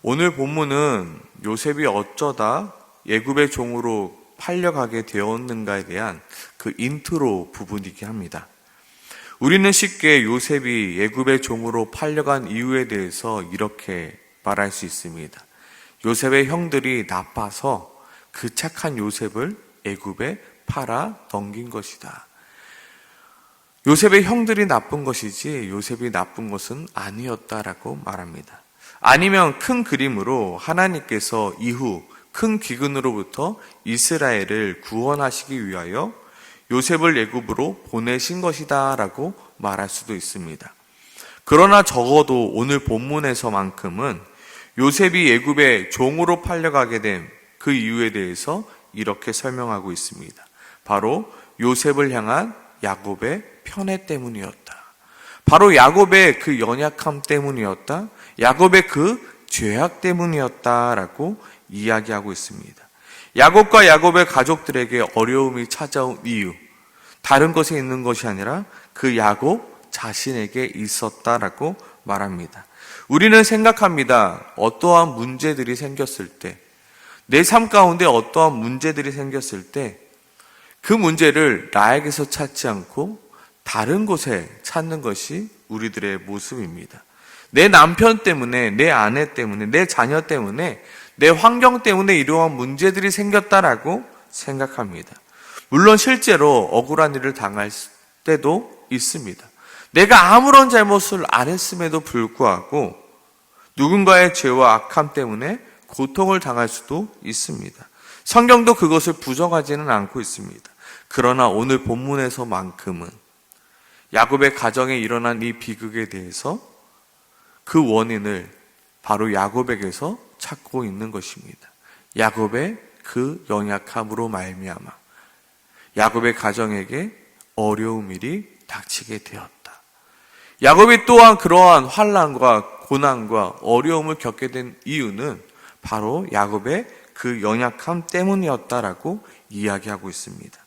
오늘 본문은 요셉이 어쩌다 애굽의 종으로 팔려가게 되었는가에 대한 그 인트로 부분이긴 합니다. 우리는 쉽게 요셉이 애굽의 종으로 팔려간 이유에 대해서 이렇게 말할 수 있습니다. 요셉의 형들이 나빠서 그 착한 요셉을 애굽에 팔아 넘긴 것이다. 요셉의 형들이 나쁜 것이지 요셉이 나쁜 것은 아니었다라고 말합니다. 아니면 큰 그림으로 하나님께서 이후 큰 기근으로부터 이스라엘을 구원하시기 위하여 요셉을 애굽으로 보내신 것이다 라고 말할 수도 있습니다. 그러나 적어도 오늘 본문에서만큼은 요셉이 애굽의 종으로 팔려가게 된 그 이유에 대해서 이렇게 설명하고 있습니다. 바로 요셉을 향한 야곱의 편애 때문이었다. 바로 야곱의 그 연약함 때문이었다. 야곱의 그 죄악 때문이었다라고 이야기하고 있습니다. 야곱과 야곱의 가족들에게 어려움이 찾아온 이유, 다른 것에 있는 것이 아니라 그 야곱 자신에게 있었다라고 말합니다. 우리는 생각합니다. 어떠한 문제들이 생겼을 때, 내 삶 가운데 어떠한 문제들이 생겼을 때 그 문제를 나에게서 찾지 않고 다른 곳에 찾는 것이 우리들의 모습입니다. 내 남편 때문에, 내 아내 때문에, 내 자녀 때문에, 내 환경 때문에 이러한 문제들이 생겼다라고 생각합니다. 물론 실제로 억울한 일을 당할 때도 있습니다. 내가 아무런 잘못을 안 했음에도 불구하고 누군가의 죄와 악함 때문에 고통을 당할 수도 있습니다. 성경도 그것을 부정하지는 않고 있습니다. 그러나 오늘 본문에서만큼은 야곱의 가정에 일어난 이 비극에 대해서 그 원인을 바로 야곱에게서 찾고 있는 것입니다. 야곱의 그 연약함으로 말미암아 야곱의 가정에게 어려운 일이 닥치게 되었다. 야곱이 또한 그러한 환난과 고난과 어려움을 겪게 된 이유는 바로 야곱의 그 연약함 때문이었다라고 이야기하고 있습니다.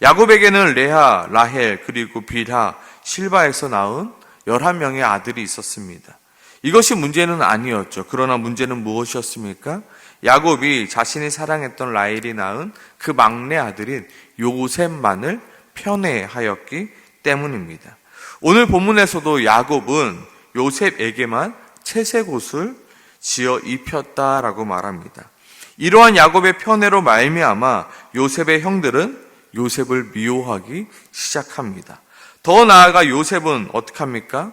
야곱에게는 레아, 라헬, 그리고 빌하, 실바에서 낳은 11명의 아들이 있었습니다. 이것이 문제는 아니었죠. 그러나 문제는 무엇이었습니까? 야곱이 자신이 사랑했던 라헬이 낳은 그 막내 아들인 요셉만을 편애하였기 때문입니다. 오늘 본문에서도 야곱은 요셉에게만 채색 옷을 지어 입혔다라고 말합니다. 이러한 야곱의 편애로 말미암아 요셉의 형들은 요셉을 미워하기 시작합니다. 더 나아가 요셉은 어떻게 합니까?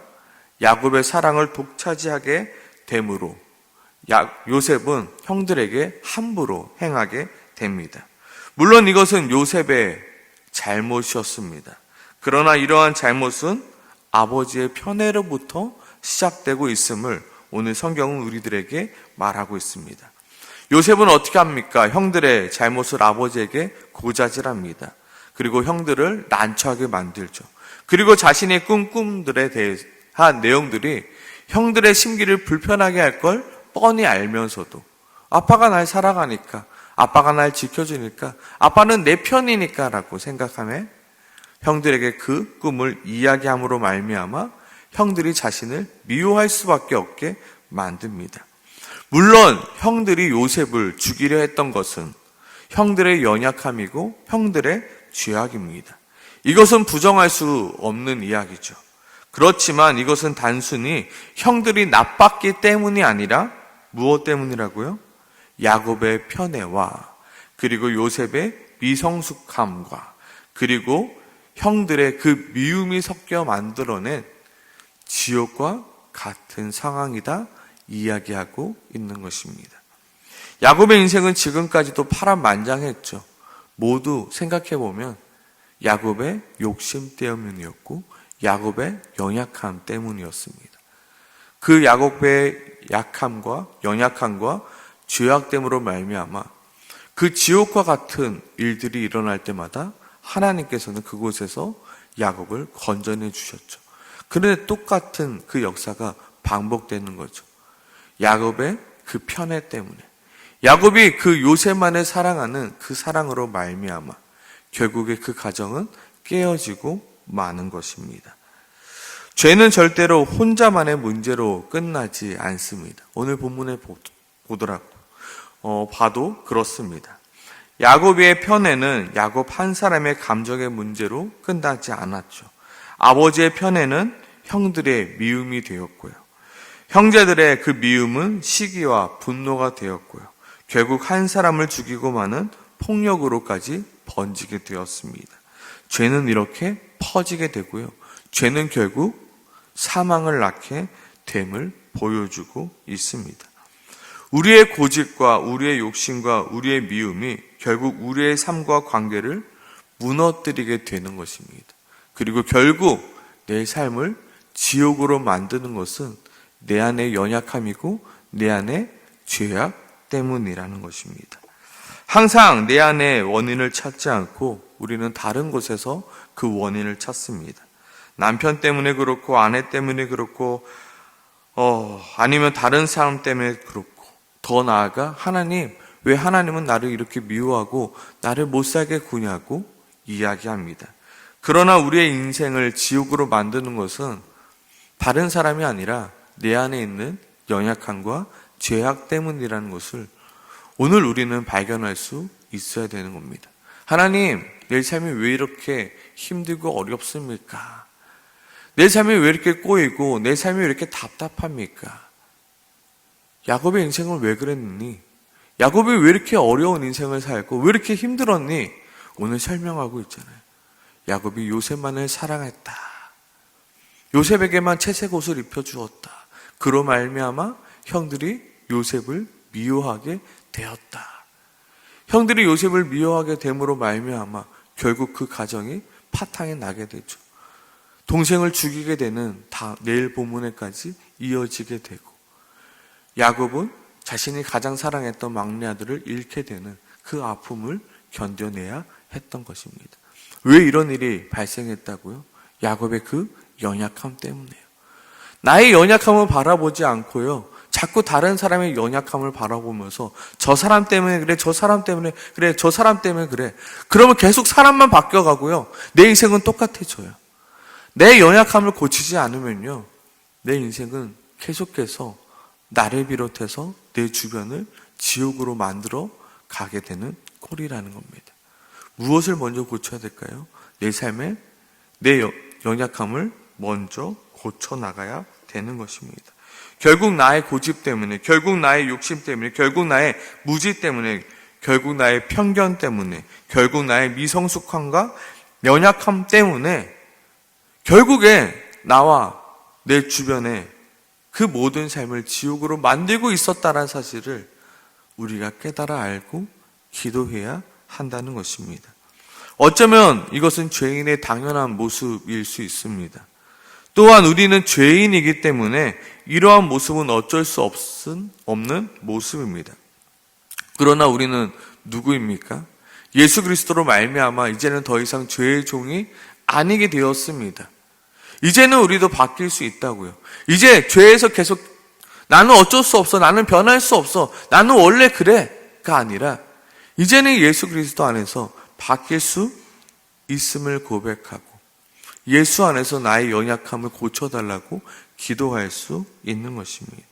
야곱의 사랑을 독차지하게 되므로 요셉은 형들에게 함부로 행하게 됩니다. 물론 이것은 요셉의 잘못이었습니다. 그러나 이러한 잘못은 아버지의 편애로부터 시작되고 있음을 오늘 성경은 우리들에게 말하고 있습니다. 요셉은 어떻게 합니까? 형들의 잘못을 아버지에게 고자질합니다. 그리고 형들을 난처하게 만들죠. 그리고 자신의 꿈들에 대한 내용들이 형들의 심기를 불편하게 할 걸 뻔히 알면서도 아빠가 날 사랑하니까, 아빠가 날 지켜주니까, 아빠는 내 편이니까 라고 생각하며 형들에게 그 꿈을 이야기함으로 말미암아 형들이 자신을 미워할 수밖에 없게 만듭니다. 물론 형들이 요셉을 죽이려 했던 것은 형들의 연약함이고 형들의 죄악입니다. 이것은 부정할 수 없는 이야기죠. 그렇지만 이것은 단순히 형들이 나빴기 때문이 아니라 무엇 때문이라고요? 야곱의 편애와 그리고 요셉의 미성숙함과 그리고 형들의 그 미움이 섞여 만들어낸 지옥과 같은 상황이다 이야기하고 있는 것입니다. 야곱의 인생은 지금까지도 파란만장했죠. 모두 생각해보면 야곱의 욕심 때문이었고 야곱의 연약함 때문이었습니다. 그 야곱의 약함과 연약함과 죄악됨으로 말미암아 그 지옥과 같은 일들이 일어날 때마다 하나님께서는 그곳에서 야곱을 건져내 주셨죠. 그런데 똑같은 그 역사가 반복되는 거죠. 야곱의 그 편애 때문에 야곱이 그 요셉만을 사랑하는 그 사랑으로 말미암아 결국에 그 가정은 깨어지고 마는 것입니다. 죄는 절대로 혼자만의 문제로 끝나지 않습니다. 오늘 본문에 봐도 그렇습니다. 야곱의 편에는 야곱 한 사람의 감정의 문제로 끝나지 않았죠. 아버지의 편에는 형들의 미움이 되었고요. 형제들의 그 미움은 시기와 분노가 되었고요. 결국 한 사람을 죽이고 마는 폭력으로까지 번지게 되었습니다. 죄는 이렇게 퍼지게 되고요. 죄는 결국 사망을 낳게 됨을 보여주고 있습니다. 우리의 고집과 우리의 욕심과 우리의 미움이 결국 우리의 삶과 관계를 무너뜨리게 되는 것입니다. 그리고 결국 내 삶을 지옥으로 만드는 것은 내 안의 연약함이고 내 안의 죄악 때문이라는 것입니다. 항상 내 안의 원인을 찾지 않고 우리는 다른 곳에서 그 원인을 찾습니다. 남편 때문에 그렇고 아내 때문에 그렇고 아니면 다른 사람 때문에 그렇고 더 나아가 하나님, 왜 하나님은 나를 이렇게 미워하고 나를 못 살게 구냐고 이야기합니다. 그러나 우리의 인생을 지옥으로 만드는 것은 다른 사람이 아니라 내 안에 있는 연약함과 죄악 때문이라는 것을 오늘 우리는 발견할 수 있어야 되는 겁니다. 하나님, 내 삶이 왜 이렇게 힘들고 어렵습니까? 내 삶이 왜 이렇게 꼬이고 내 삶이 왜 이렇게 답답합니까? 야곱의 인생은 왜 그랬니? 야곱이 왜 이렇게 어려운 인생을 살고 왜 이렇게 힘들었니? 오늘 설명하고 있잖아요. 야곱이 요셉만을 사랑했다. 요셉에게만 채색 옷을 입혀주었다. 그로 말미암아 형들이 요셉을 미워하게 되었다. 형들이 요셉을 미워하게 됨으로 말미암아 결국 그 가정이 파탕이 나게 되죠. 동생을 죽이게 되는 내일 본문에까지 이어지게 되고 야곱은 자신이 가장 사랑했던 막내 아들을 잃게 되는 그 아픔을 견뎌내야 했던 것입니다. 왜 이런 일이 발생했다고요? 야곱의 그 연약함 때문에요. 나의 연약함을 바라보지 않고요. 자꾸 다른 사람의 연약함을 바라보면서 저 사람 때문에 그래, 저 사람 때문에 그래, 저 사람 때문에 그래. 그러면 계속 사람만 바뀌어가고요. 내 인생은 똑같아져요. 내 연약함을 고치지 않으면요. 내 인생은 계속해서 나를 비롯해서 내 주변을 지옥으로 만들어 가게 되는 꼴이라는 겁니다. 무엇을 먼저 고쳐야 될까요? 내 삶에 내 연약함을 먼저 고쳐나가야 되는 것입니다. 결국 나의 고집 때문에, 결국 나의 욕심 때문에, 결국 나의 무지 때문에, 결국 나의 편견 때문에, 결국 나의 미성숙함과 연약함 때문에 결국에 나와 내 주변에 그 모든 삶을 지옥으로 만들고 있었다는 사실을 우리가 깨달아 알고 기도해야 한다는 것입니다. 어쩌면 이것은 죄인의 당연한 모습일 수 있습니다. 또한 우리는 죄인이기 때문에 이러한 모습은 어쩔 수 없는 모습입니다. 그러나 우리는 누구입니까? 예수 그리스도로 말미암아 이제는 더 이상 죄의 종이 아니게 되었습니다. 이제는 우리도 바뀔 수 있다고요. 이제 죄에서 계속 나는 어쩔 수 없어, 나는 변할 수 없어, 나는 원래 그래가 아니라 이제는 예수 그리스도 안에서 바뀔 수 있음을 고백하고 예수 안에서 나의 연약함을 고쳐달라고 기도할 수 있는 것입니다.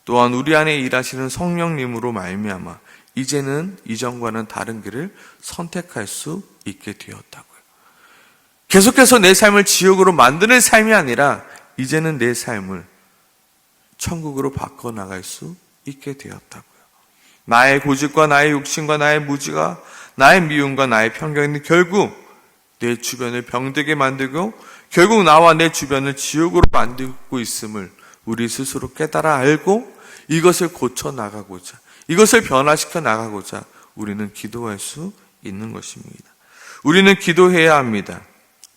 또한 우리 안에 일하시는 성령님으로 말미암아 이제는 이전과는 다른 길을 선택할 수 있게 되었다고요. 계속해서 내 삶을 지옥으로 만드는 삶이 아니라 이제는 내 삶을 천국으로 바꿔나갈 수 있게 되었다고요. 나의 고집과 나의 욕심과 나의 무지가 나의 미움과 나의 편견이 결국 내 주변을 병들게 만들고 결국 나와 내 주변을 지옥으로 만들고 있음을 우리 스스로 깨달아 알고 이것을 고쳐 나가고자, 이것을 변화시켜 나가고자 우리는 기도할 수 있는 것입니다. 우리는 기도해야 합니다.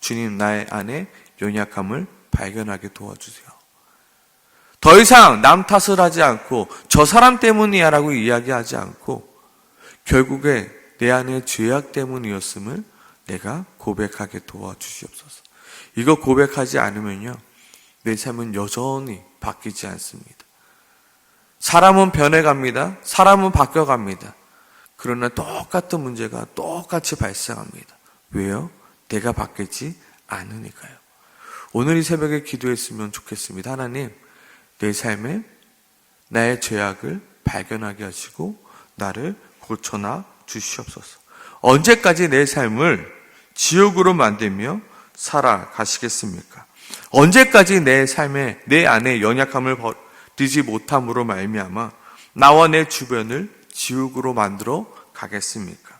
주님, 나의 안에 연약함을 발견하게 도와주세요. 더 이상 남 탓을 하지 않고 저 사람 때문이야 라고 이야기하지 않고 결국에 내 안에 죄악 때문이었음을 내가 고백하게 도와주시옵소서. 이거 고백하지 않으면요, 내 삶은 여전히 바뀌지 않습니다. 사람은 변해갑니다. 사람은 바뀌어갑니다. 그러나 똑같은 문제가 똑같이 발생합니다. 왜요? 내가 바뀌지 않으니까요. 오늘 이 새벽에 기도했으면 좋겠습니다. 하나님, 내 삶에 나의 죄악을 발견하게 하시고 나를 고쳐나 주시옵소서. 언제까지 내 삶을 지옥으로 만들며 살아가시겠습니까? 언제까지 내 삶에 내 안에 연약함을 버리지 못함으로 말미암아 나와 내 주변을 지옥으로 만들어 가겠습니까?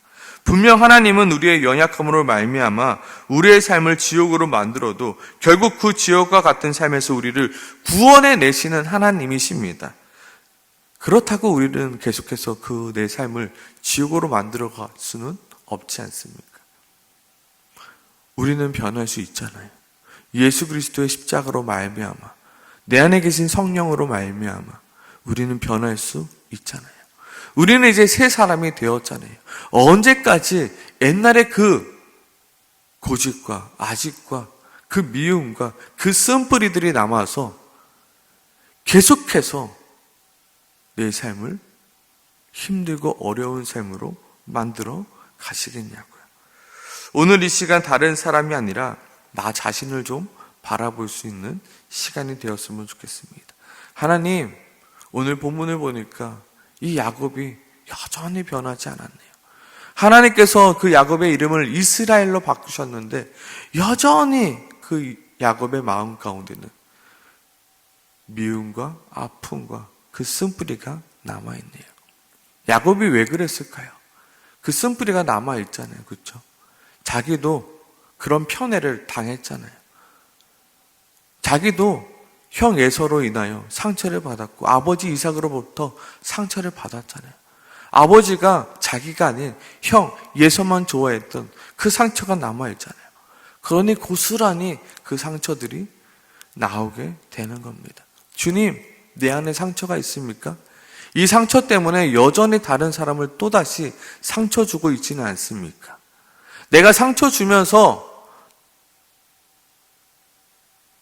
분명 하나님은 우리의 연약함으로 말미암아 우리의 삶을 지옥으로 만들어도 결국 그 지옥과 같은 삶에서 우리를 구원해 내시는 하나님이십니다. 그렇다고 우리는 계속해서 그 내 삶을 지옥으로 만들어 갈 수는 없지 않습니까? 우리는 변할 수 있잖아요. 예수 그리스도의 십자가로 말미암아 내 안에 계신 성령으로 말미암아 우리는 변할 수 있잖아요. 우리는 이제 새 사람이 되었잖아요. 언제까지 옛날의 그 고집과 아집과 그 미움과 그 쓴뿌리들이 남아서 계속해서 내 삶을 힘들고 어려운 삶으로 만들어 가시겠냐고요. 오늘 이 시간 다른 사람이 아니라 나 자신을 좀 바라볼 수 있는 시간이 되었으면 좋겠습니다. 하나님, 오늘 본문을 보니까 이 야곱이 여전히 변하지 않았네요. 하나님께서 그 야곱의 이름을 이스라엘로 바꾸셨는데 여전히 그 야곱의 마음 가운데는 미움과 아픔과 그 쓴뿌리가 남아있네요. 야곱이 왜 그랬을까요? 그 쓴뿌리가 남아있잖아요. 그렇죠? 자기도 그런 편애를 당했잖아요. 자기도 형 에서로 인하여 상처를 받았고 아버지 이삭으로부터 상처를 받았잖아요. 아버지가 자기가 아닌 형 예서만 좋아했던 그 상처가 남아있잖아요. 그러니 고스란히 그 상처들이 나오게 되는 겁니다. 주님, 내 안에 상처가 있습니까? 이 상처 때문에 여전히 다른 사람을 또다시 상처 주고 있지는 않습니까? 내가 상처 주면서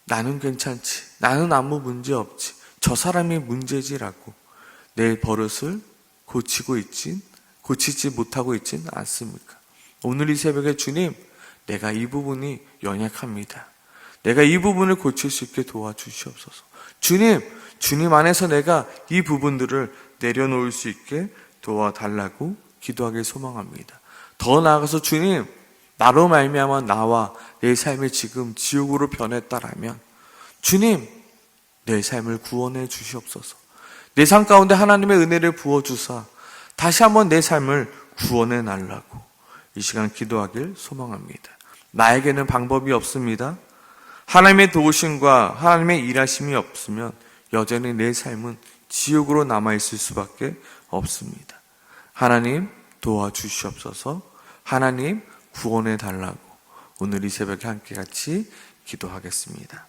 나는 괜찮지, 나는 아무 문제 없지, 저 사람이 문제지라고 내 버릇을 고치지 못하고 있지는 않습니까? 오늘 이 새벽에 주님, 내가 이 부분이 연약합니다. 내가 이 부분을 고칠 수 있게 도와주시옵소서. 주님 안에서 내가 이 부분들을 내려놓을 수 있게 도와달라고 기도하길 소망합니다. 더 나아가서 주님, 나로 말미암아 나와 내 삶이 지금 지옥으로 변했다라면 주님, 내 삶을 구원해 주시옵소서. 내 삶 가운데 하나님의 은혜를 부어주사 다시 한번 내 삶을 구원해 달라고 이 시간 기도하길 소망합니다. 나에게는 방법이 없습니다. 하나님의 도우심과 하나님의 일하심이 없으면 여전히 내 삶은 지옥으로 남아있을 수밖에 없습니다. 하나님 도와주시옵소서. 하나님 구원해 달라고 오늘 이 새벽에 함께 같이 기도하겠습니다.